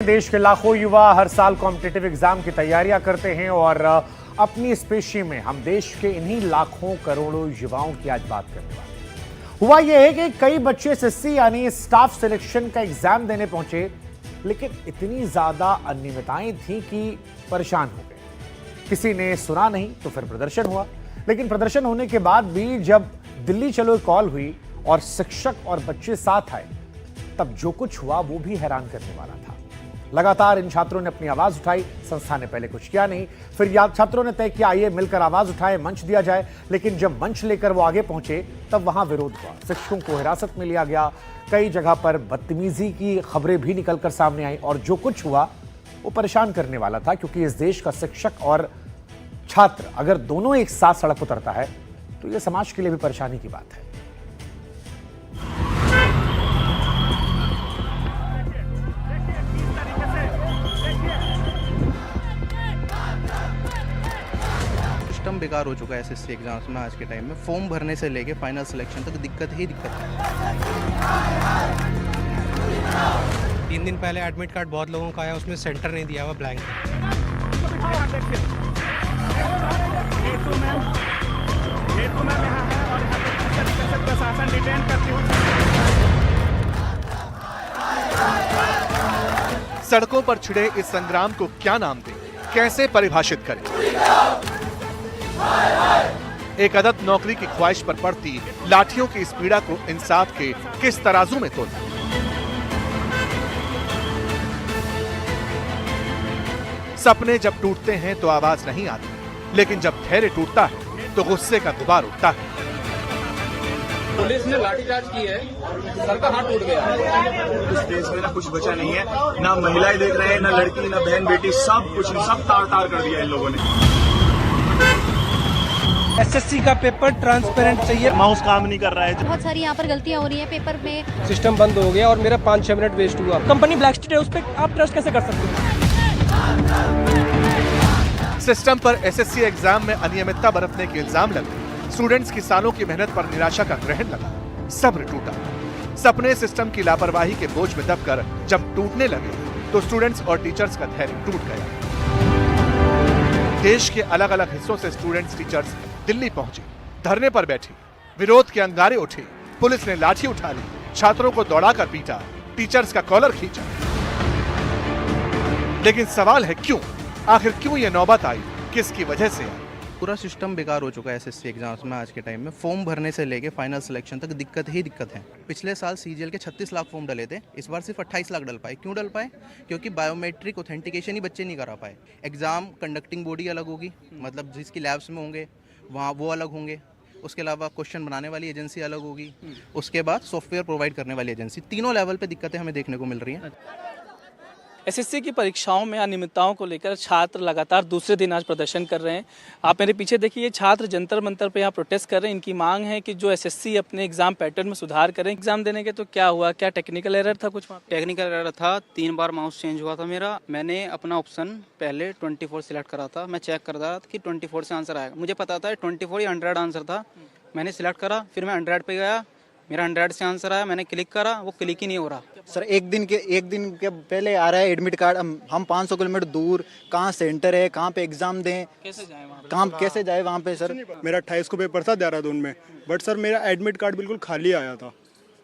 देश के लाखों युवा हर साल कॉम्पिटिटिव एग्जाम की तैयारियां करते हैं और अपनी इस पेशी में हम देश के इन्हीं लाखों करोड़ों युवाओं की आज बात करने वाले हैं। हुआ यह है कि कई बच्चे एसएससी यानी स्टाफ सिलेक्शन का एग्जाम देने पहुंचे, लेकिन इतनी ज्यादा अनियमितताएं थी कि परेशान हो गए। किसी ने सुना नहीं तो फिर प्रदर्शन हुआ, लेकिन प्रदर्शन होने के बाद भी जब दिल्ली चलो कॉल हुई और शिक्षक और बच्चे साथ आए, तब जो कुछ हुआ वो भी हैरान करने वाला था। लगातार इन छात्रों ने अपनी आवाज उठाई। संस्था ने पहले कुछ किया नहीं, फिर छात्रों ने तय किया आइए मिलकर आवाज उठाए, मंच दिया जाए। लेकिन जब मंच लेकर वो आगे पहुंचे तब वहां विरोध हुआ। शिक्षकों को हिरासत में लिया गया, कई जगह पर बदतमीजी की खबरें भी निकलकर सामने आई और जो कुछ हुआ वो परेशान करने वाला था, क्योंकि इस देश का शिक्षक और छात्र अगर दोनों एक साथ सड़क उतरता है तो यह समाज के लिए भी परेशानी की बात है। सिस्टम बेकार हो चुका है एसएससी एग्जाम्स में। आज के टाइम में फॉर्म भरने से लेके फाइनल सिलेक्शन तक दिक्कत ही दिक्कत है। 3 दिन पहले एडमिट कार्ड बहुत लोगों का आया, उसमें सेंटर नहीं दिया हुआ, ब्लैंक। सड़कों पर छिड़े इस संग्राम को क्या नाम दें, कैसे परिभाषित करें? एक अदद नौकरी की ख्वाहिश पर पड़ती लाठियों की इस पीड़ा को इंसाफ के किस तराजू में तोलना? सपने जब टूटते हैं तो आवाज नहीं आती, लेकिन जब धैर्य टूटता है तो गुस्से का गुबार उठता है। पुलिस ने लाठीचार्ज की है, सर का हाथ टूट गया। इस देश में ना कुछ बचा नहीं है, ना महिलाएं देख रहे हैं, ना लड़की, ना बहन बेटी, सब कुछ सब तार तार कर दिया इन लोगों ने। एसएससी का पेपर ट्रांसपेरेंट चाहिए। माउस काम नहीं कर रहा है। बहुत सारी यहाँ पर गलतियाँ हो रही हैं पेपर में। सिस्टम बंद हो गया और मेरा 5-6 मिनट वेस्ट हुआ। कंपनी ब्लैकलिस्टेड है, उस पर आप ट्रस्ट कैसे कर सकते हैं? सिस्टम पर एसएससी एग्जाम में अनियमितता बरतने के इल्जाम लगे। स्टूडेंट्स की सालों की मेहनत पर निराशा का ग्रहण लगा। सब्र टूटा। सपने सिस्टम की लापरवाही के बोझ में दबकर जब टूटने लगे तो स्टूडेंट्स और टीचर्स का धैर्य टूट गया। देश के अलग अलग हिस्सों से स्टूडेंट्स टीचर्स दिल्ली पहुंचे, धरने पर बैठे, विरोध के अंगारे उठे। पुलिस ने लाठी उठा ली, छात्रों को दौड़ाकर पीटा, टीचर्स का कॉलर खींचा। लेकिन सवाल है क्यों? आखिर क्यों ये नौबत आई, किसकी वजह से आई? पूरा सिस्टम बेकार हो चुका है एसएससी एग्जाम्स में। आज के टाइम में फॉर्म भरने से लेके फाइनल सिलेक्शन तक दिक्कत ही दिक्कत है। पिछले साल सीजीएल के 36 लाख फॉर्म डले थे, इस बार सिर्फ 28 लाख डल पाए। क्यों डल पाए? क्योंकि बायोमेट्रिक ऑथेंटिकेशन ही बच्चे नहीं करा पाए। एग्जाम कंडक्टिंग बॉडी अलग होगी, मतलब जिसकी लैब्स में होंगे वहाँ वो अलग होंगे। उसके अलावा क्वेश्चन बनाने वाली एजेंसी अलग होगी। उसके बाद सॉफ्टवेयर प्रोवाइड करने वाली एजेंसी। तीनों लेवल पे दिक्कतें हमें देखने को मिल रही हैं। एसएससी की परीक्षाओं में अनियमितताओं को लेकर छात्र लगातार दूसरे दिन आज प्रदर्शन कर रहे हैं। आप मेरे पीछे देखिए, छात्र जंतर मंतर पे यहाँ प्रोटेस्ट कर रहे हैं। इनकी मांग है कि जो एसएससी अपने एग्जाम पैटर्न में सुधार करें। एग्जाम देने के तो क्या हुआ, क्या टेक्निकल एरर था? कुछ टेक्निकल एरर था। 3 बार माउस चेंज हुआ था मेरा। मैंने अपना ऑप्शन पहले 24 सिलेक्ट करा था। मैं चेक कर रहा था कि 24 से आंसर आएगा। मुझे पता था 24 या 100 आंसर था। मैंने सिलेक्ट करा, फिर मैं 100 पे गया, मेरा 100 से आंसर आया। मैंने क्लिक करा, वो क्लिक ही नहीं हो रहा। सर एक दिन के पहले आ रहा है एडमिट कार्ड। हम 500 किलोमीटर दूर, कहाँ सेंटर है, कहाँ पे एग्जाम दें, कैसे जाए वहाँ पे? काम कैसे जाए वहाँ पे? सर मेरा 28 को पेपर था देहरादून में, बट सर मेरा एडमिट कार्ड बिल्कुल खाली आया था।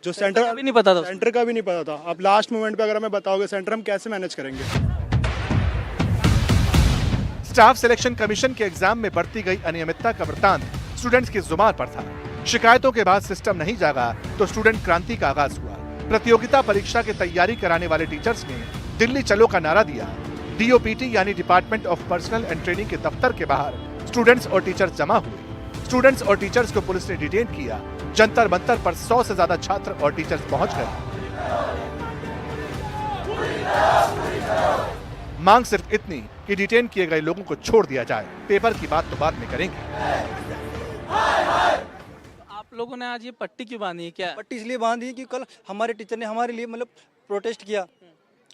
जो सेंटर का भी नहीं पता था। सेंटर का भी नहीं पता था। अब लास्ट मोमेंट पे अगर हमें बताओगे सेंटर, हम कैसे मैनेज करेंगे? स्टाफ सिलेक्शन कमीशन के एग्जाम में बरती गई अनियमितता का वृत्तांत स्टूडेंट्स की जुबान पर था। शिकायतों के बाद सिस्टम नहीं जागा तो स्टूडेंट क्रांति का आगाज हुआ। प्रतियोगिता परीक्षा की तैयारी कराने वाले टीचर्स ने दिल्ली चलो का नारा दिया। डीओपीटी यानी department of personal and training के दफ्तर के बाहर स्टूडेंट्स और टीचर्स जमा हुए। स्टूडेंट्स और टीचर्स को पुलिस ने डिटेन किया। जंतर मंतर पर 100 से ज्यादा छात्र और टीचर्स पहुंच गए। मांग सिर्फ इतनी कि डिटेन किए गए लोगों को छोड़ दिया जाए। पेपर की बात तो बाद में करेंगे। आप लोगों ने आज ये पट्टी क्यों बांधी है? क्या पट्टी इसलिए बांधी कि कल हमारे टीचर ने हमारे लिए मतलब प्रोटेस्ट किया,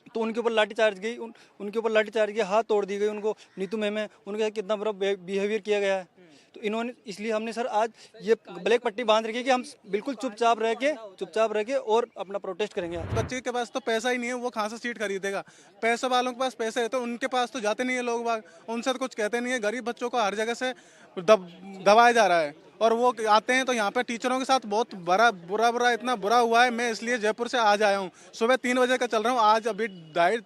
तो उनके ऊपर लाठीचार्ज गई, उनके ऊपर लाठीचार्ज किया, हाथ तोड़ दी गई उनको। नीतू मैम है, उनके साथ कितना बुरा बिहेवियर किया गया है। तो इन्होंने इसलिए हमने सर आज ये ब्लैक पट्टी बांध रखी है कि हम बिल्कुल चुपचाप रह के और अपना प्रोटेस्ट करेंगे। बच्चे के पास तो पैसा ही नहीं है, वो कहाँ से सीट खरीदेगा। पैसे वालों के पास पैसे है तो उनके पास तो जाते नहीं है लोग बाग, उनसे तो कुछ कहते नहीं है। गरीब बच्चों को हर जगह से दबाया जा रहा है और वो आते हैं तो यहाँ पे टीचरों के साथ बहुत बुरा इतना बुरा हुआ है। मैं इसलिए जयपुर से आज आया हूँ, सुबह 3 बजे का चल रहा हूँ, आज अभी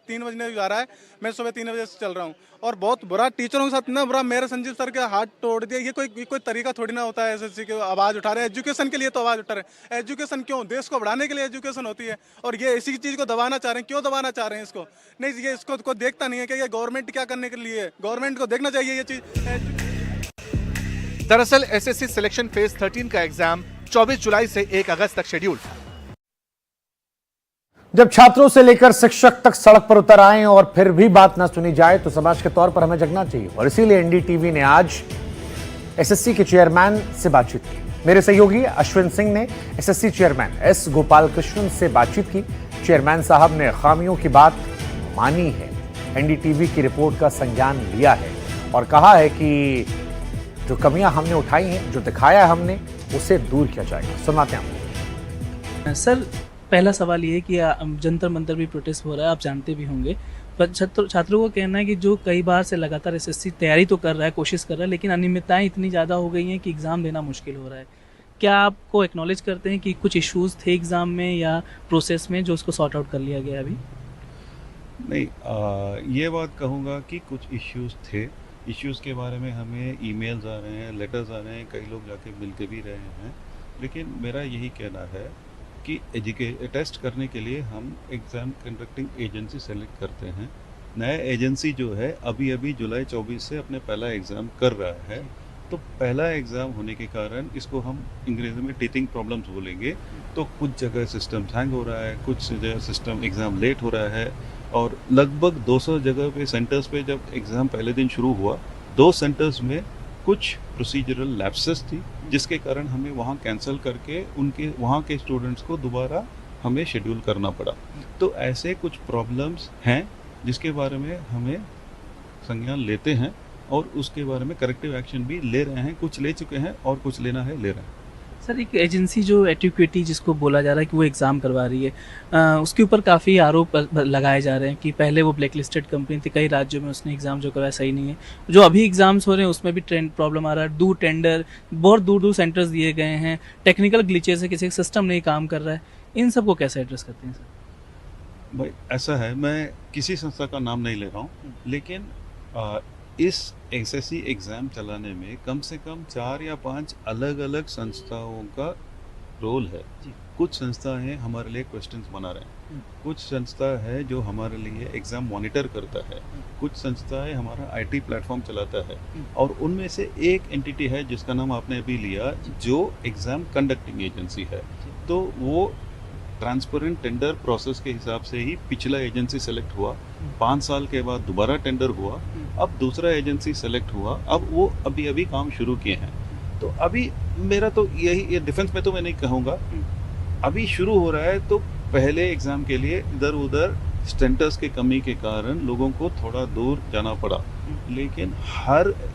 3 बजने जा रहा है, मैं सुबह 3 बजे से चल रहा हूँ और बहुत बुरा टीचरों के साथ इतना बुरा। मेरे संजीव सर के हाथ तोड़ दिया। ये कोई तरीका थोड़ी ना होता है। एसएससी की आवाज़ उठा रहे हैं, एजुकेशन के लिए तो आवाज़ उठा रहे हैं। एजुकेशन क्यों, देश को बढ़ाने के लिए एजुकेशन होती है और ये इसी चीज़ को दबाना चाह रहे हैं। क्यों दबाना चाह रहे हैं इसको? नहीं, ये इसको कोई देखता नहीं है कि ये गवर्नमेंट क्या करने के लिए है। गवर्नमेंट को देखना चाहिए ये चीज़। दरअसल एसएससी सिलेक्शन फेज 13 का एग्जाम 24 जुलाई से 1 अगस्त तक शेड्यूल था। जब छात्रों से लेकर शिक्षक तक सड़क पर उतर आए और फिर भी बात ना सुनी जाए तो समाज के तौर पर हमें जगना चाहिए और इसीलिए एनडीटीवी ने आज एसएससी के चेयरमैन से बातचीत की। मेरे सहयोगी अश्विन सिंह ने एसएससी चेयरमैन एस गोपालकृष्णन से बातचीत की। चेयरमैन साहब ने खामियों की बात मानी है, एनडीटीवी की रिपोर्ट का संज्ञान लिया है और कहा है कि जो कमियां हमने उठाई हैं, जो दिखाया है हमने, उसे दूर किया जाएगा। सुनाते हैं सर, पहला सवाल ये है कि जंतर मंतर भी प्रोटेस्ट हो रहा है, आप जानते भी होंगे, पर छात्रों को कहना है कि जो कई बार से लगातार एसएससी तैयारी तो कर रहा है, कोशिश कर रहा है, लेकिन अनियमितताएं इतनी ज़्यादा हो गई हैं कि एग्ज़ाम देना मुश्किल हो रहा है। क्या आपको एक्नॉलेज करते हैं कि कुछ इश्यूज़ थे एग्ज़ाम में या प्रोसेस में जो उसको सॉर्ट आउट कर लिया गया अभी? नहीं, ये बात कहूँगा कि कुछ इश्यूज़ थे। इश्यूज़ के बारे में हमें ईमेल्स आ रहे हैं, लेटर्स आ रहे हैं, कई लोग जाके मिल के भी रहे हैं, लेकिन मेरा यही कहना है कि टेस्ट करने के लिए हम एग्ज़ाम कंडक्टिंग एजेंसी सेलेक्ट करते हैं। नया एजेंसी जो है अभी जुलाई 24 से अपने पहला एग्ज़ाम कर रहा है, तो पहला एग्ज़ाम होने के कारण इसको हम अंग्रेज़ी में टीचिंग प्रॉब्लम्स बोलेंगे। तो कुछ जगह सिस्टम हैंग हो रहा है, कुछ जगह सिस्टम एग्ज़ाम लेट हो रहा है और लगभग 200 जगह पे सेंटर्स पे जब एग्ज़ाम पहले दिन शुरू हुआ, 2 सेंटर्स में कुछ प्रोसीजरल लैप्सेस थी जिसके कारण हमें वहाँ कैंसिल करके उनके वहाँ के स्टूडेंट्स को दोबारा हमें शेड्यूल करना पड़ा। तो ऐसे कुछ प्रॉब्लम्स हैं जिसके बारे में हमें संज्ञान लेते हैं और उसके बारे में करेक्टिव एक्शन भी ले रहे हैं। कुछ ले चुके हैं और कुछ लेना है, ले रहे हैं। सर, एक एजेंसी जो एटिक्विटी जिसको बोला जा रहा है कि वो एग्ज़ाम करवा रही है, उसके ऊपर काफ़ी आरोप लगाए जा रहे हैं कि पहले वो ब्लैक लिस्टेड कंपनी थी, कई राज्यों में उसने एग्ज़ाम जो करवाया सही नहीं है। जो अभी एग्ज़ाम्स हो रहे हैं उसमें भी ट्रेंड प्रॉब्लम आ रहा है, दूर टेंडर, बहुत दूर सेंटर्स दिए गए हैं, टेक्निकल ग्लिचेस है, किसी का सिस्टम नहीं काम कर रहा है। इन सब को कैसे एड्रेस करते हैं सर? भाई ऐसा है, मैं किसी संस्था का नाम नहीं ले रहा हूँ, लेकिन इस एसएससी एग्ज़ाम चलाने में कम से कम 4 या 5 अलग अलग संस्थाओं का रोल है। कुछ संस्थाएं हमारे लिए क्वेश्चंस बना रहे हैं, कुछ संस्था है जो हमारे लिए एग्ज़ाम मॉनिटर करता है, कुछ संस्थाएं हमारा आईटी प्लेटफॉर्म चलाता है और उनमें से एक एंटिटी है जिसका नाम आपने अभी लिया जो एग्ज़ाम कंडक्टिंग एजेंसी है। तो वो ट्रांसपेरेंट टेंडर प्रोसेस के हिसाब से ही पिछला एजेंसी सेलेक्ट हुआ, 5 साल के बाद दोबारा टेंडर हुआ, अब दूसरा एजेंसी सेलेक्ट हुआ, अब वो अभी काम शुरू किए हैं। तो अभी मेरा तो यही डिफेंस में तो मैं नहीं कहूँगा, अभी शुरू हो रहा है। तो पहले एग्ज़ाम के लिए इधर उधर सेंटर्स के कमी के कारण लोगों को थोड़ा दूर जाना पड़ा, लेकिन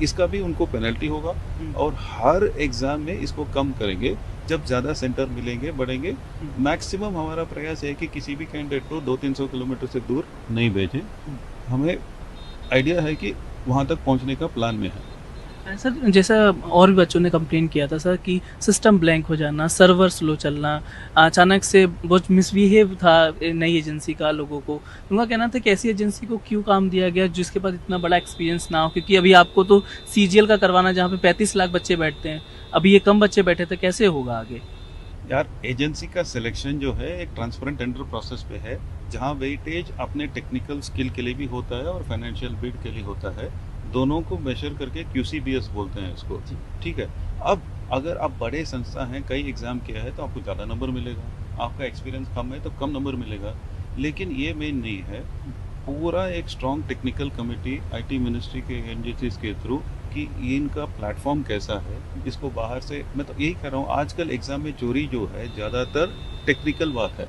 इसका भी उनको पेनल्टी होगा और हर एग्ज़ाम में इसको कम करेंगे जब ज़्यादा सेंटर मिलेंगे, बढ़ेंगे। मैक्सिमम हमारा प्रयास है कि किसी भी कैंडिडेट को 200-300 किलोमीटर से दूर नहीं भेजें। हमें आइडिया है कि वहाँ तक पहुँचने का प्लान में है। सर, जैसा और भी बच्चों ने कंप्लेन किया था सर कि सिस्टम ब्लैंक हो जाना, सर्वर स्लो चलना, अचानक से बहुत मिसबिहेव था नई एजेंसी का लोगों को। उनका कहना था कि ऐसी एजेंसी को क्यों काम दिया गया जिसके पास इतना बड़ा एक्सपीरियंस ना हो, क्योंकि अभी आपको तो सीजीएल का करवाना जहाँ पे 35 लाख बच्चे बैठते हैं, अभी ये कम बच्चे बैठे थे, कैसे होगा आगे? यार, एजेंसी का सिलेक्शन जो है एक ट्रांसपेरेंट टेंडर प्रोसेस पे है, जहाँ वेटेज अपने टेक्निकल स्किल के लिए भी होता है और फाइनेंशियल बिड के लिए होता है। दोनों को मेजर करके QCBS बोलते हैं इसको, ठीक है। अब अगर आप बड़े संस्था हैं, कई एग्ज़ाम किया है तो आपको ज़्यादा नंबर मिलेगा, आपका एक्सपीरियंस कम है तो कम नंबर मिलेगा, लेकिन ये मेन नहीं है। पूरा एक strong technical committee IT ministry के एजेंसीज के थ्रू कि इनका प्लेटफॉर्म कैसा है, इसको बाहर से, मैं तो यही कह रहा हूँ, आजकल एग्ज़ाम में चोरी जो है ज़्यादातर टेक्निकल बात है।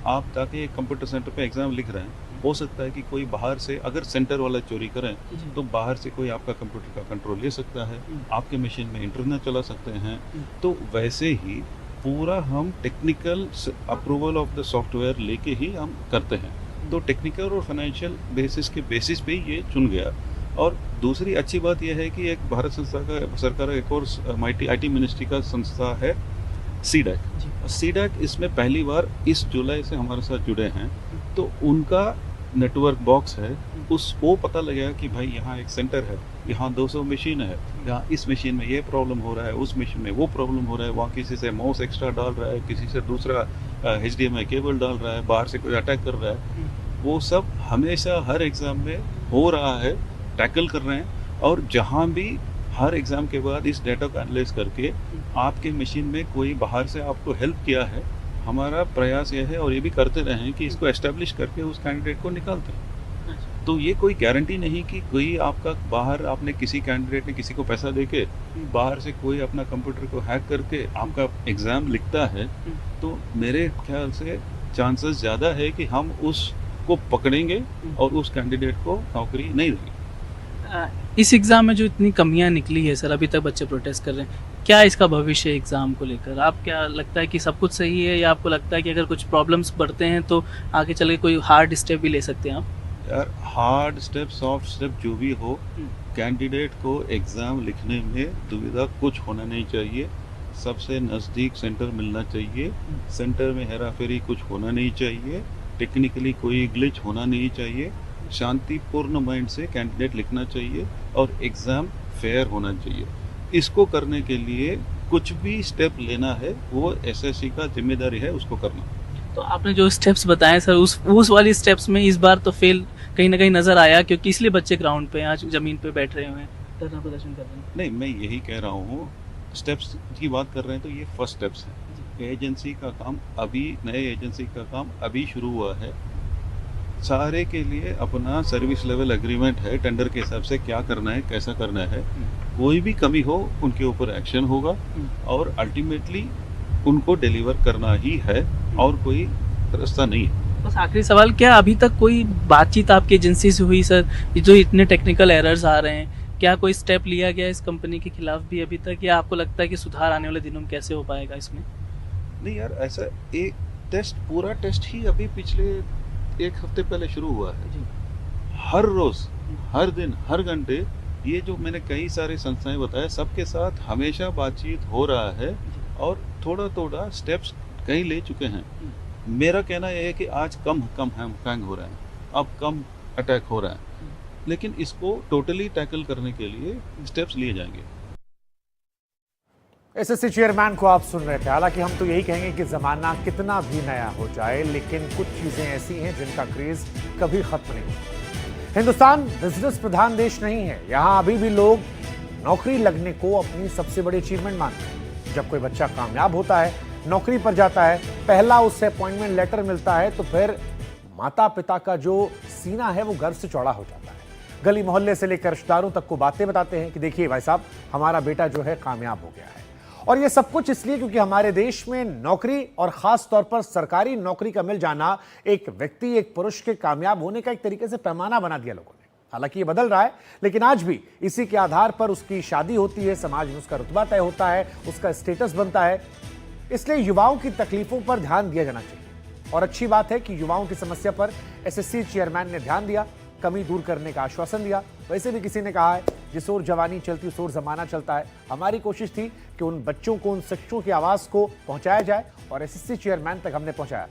आप जाके कंप्यूटर सेंटर पे एग्ज़ाम लिख रहे हैं, हो सकता है कि कोई बाहर से अगर सेंटर वाला चोरी करें तो बाहर से कोई आपका कंप्यूटर का कंट्रोल ले सकता है, आपके मशीन में इंटरनेट चला सकते हैं। तो वैसे ही पूरा हम technical approval of the software लेके ही हम करते हैं। तो टेक्निकल और फाइनेंशियल बेसिस पे ही ये चुन गया। और दूसरी अच्छी बात यह है कि एक भारत संस्था का सरकार एक और IT मिनिस्ट्री का संस्था है CDAC इसमें पहली बार इस जुलाई से हमारे साथ जुड़े हैं। तो उनका नेटवर्क बॉक्स है, वो पता लगेगा कि भाई यहाँ एक सेंटर है, यहाँ 200 मशीन है, यहाँ इस मशीन में ये प्रॉब्लम हो रहा है, उस मशीन में वो प्रॉब्लम हो रहा है, वहाँ किसी से माउस एक्स्ट्रा डाल रहा है, किसी से दूसरा HDMI केबल डाल रहा है, बाहर से कोई अटैक कर रहा है। वो सब हमेशा हर एग्ज़ाम में हो रहा है, टैकल कर रहे हैं। और जहाँ भी हर एग्ज़ाम के बाद इस डेटा को एनालाइज करके आपके मशीन में कोई बाहर से आपको हेल्प किया है, हमारा प्रयास यह है और ये भी करते रहे हैं कि इसको एस्टेब्लिश करके उस कैंडिडेट को निकालते हैं। तो ये कोई गारंटी नहीं कि कोई आपका बाहर आपने किसी कैंडिडेट ने किसी को पैसा देके बाहर से कोई अपना कंप्यूटर को हैक करके आपका एग्ज़ाम लिखता है। तो मेरे ख्याल से चांसेस ज़्यादा है कि हम उसको पकड़ेंगे और उस कैंडिडेट को नौकरी नहीं देंगे। इस एग्ज़ाम में जो इतनी कमियां निकली है सर, अभी तक बच्चे प्रोटेस्ट कर रहे हैं, क्या इसका भविष्य एग्ज़ाम को लेकर? आप क्या लगता है कि सब कुछ सही है, या आपको लगता है कि अगर कुछ प्रॉब्लम्स बढ़ते हैं तो आगे चल के कोई हार्ड स्टेप भी ले सकते हैं आप? यार हार्ड स्टेप सॉफ्ट स्टेप जो भी हो, कैंडिडेट को एग्ज़ाम लिखने में दुविधा कुछ होना नहीं चाहिए। सबसे नज़दीक सेंटर मिलना चाहिए, सेंटर में हेराफेरी कुछ होना नहीं चाहिए, टेक्निकली कोई ग्लिच होना नहीं चाहिए, शांतिपूर्ण माइंड से कैंडिडेट लिखना चाहिए और एग्ज़ाम फेयर होना चाहिए। इसको करने के लिए कुछ भी स्टेप लेना है वो SSC का जिम्मेदारी है उसको करना। तो आपने जो स्टेप्स बताए सर, उस वाली स्टेप्स में इस बार तो फेल कहीं ना कहीं नज़र आया, क्योंकि इसलिए बच्चे ग्राउंड पे आज ज़मीन पे बैठ रहे हुए हैं, धरना प्रदर्शन कर रहे हैं। नहीं, मैं यही कह रहा हूँ, स्टेप्स की बात कर रहे हैं तो ये फर्स्ट स्टेप्स है। एजेंसी का काम अभी, नए एजेंसी का काम अभी शुरू हुआ है। सारे के लिए अपना सर्विस लेवल एग्रीमेंट है, टेंडर के हिसाब से क्या करना है, कैसा करना है। कोई भी कमी हो उनके ऊपर एक्शन होगा और अल्टीमेटली उनको डिलीवर करना ही है और कोई रास्ता नहीं है। बस आखिरी सवाल, क्या अभी तक कोई बातचीत आपकी एजेंसी से हुई सर? जो इतने टेक्निकल एरर्स आ रहे हैं, क्या कोई स्टेप लिया गया इस कंपनी के खिलाफ भी अभी तक, या आपको लगता है कि सुधार आने वाले दिनों में कैसे हो पाएगा इसमें? नहीं यार, ऐसा एक पूरा टेस्ट ही अभी पिछले एक हफ्ते पहले शुरू हुआ है। हर रोज, हर दिन, हर घंटे ये जो मैंने कई सारे संस्थाएं बताया, सबके साथ हमेशा बातचीत हो रहा है और थोड़ा थोड़ा स्टेप्स कई ले चुके हैं। मेरा कहना यह है कि आज कम हैंग हो रहा है, अब कम अटैक हो रहा है, लेकिन इसको टोटली टैकल करने के लिए स्टेप्स लिए जाएंगे। SSC चेयरमैन को आप सुन रहे थे। हालांकि हम तो यही कहेंगे कि जमाना कितना भी नया हो जाए, लेकिन कुछ चीजें ऐसी हैं जिनका क्रेज कभी खत्म नहीं होता। हिंदुस्तान बिजनेस प्रधान देश नहीं है। यहाँ अभी भी लोग नौकरी लगने को अपनी सबसे बड़ी अचीवमेंट मानते हैं। जब कोई बच्चा कामयाब होता है, नौकरी पर जाता है, पहला उससे अपॉइंटमेंट लेटर मिलता है, तो फिर माता पिता का जो सीना है वो गर्व से चौड़ा हो जाता है। गली मोहल्ले से लेकर रिश्तेदारों तक को बातें बताते हैं कि देखिए भाई साहब, हमारा बेटा जो है कामयाब हो गया है। और ये सब कुछ इसलिए क्योंकि हमारे देश में नौकरी और खास तौर पर सरकारी नौकरी का मिल जाना एक व्यक्ति, एक पुरुष के कामयाब होने का एक तरीके से पैमाना बना दिया लोगों ने। हालांकि ये बदल रहा है, लेकिन आज भी इसी के आधार पर उसकी शादी होती है, समाज में उसका रुतबा तय होता है, उसका स्टेटस बनता है। इसलिए युवाओं की तकलीफों पर ध्यान दिया जाना चाहिए। और अच्छी बात है कि युवाओं की समस्या पर SSC चेयरमैन ने ध्यान दिया, कमी दूर करने का आश्वासन दिया। वैसे भी किसी ने कहा है, जिस ओर जवानी चलती उस ओर जमाना चलता है। हमारी कोशिश थी कि उन बच्चों को, उन शख्सों की आवाज को पहुंचाया जाए और SSC चेयरमैन तक हमने पहुंचाया।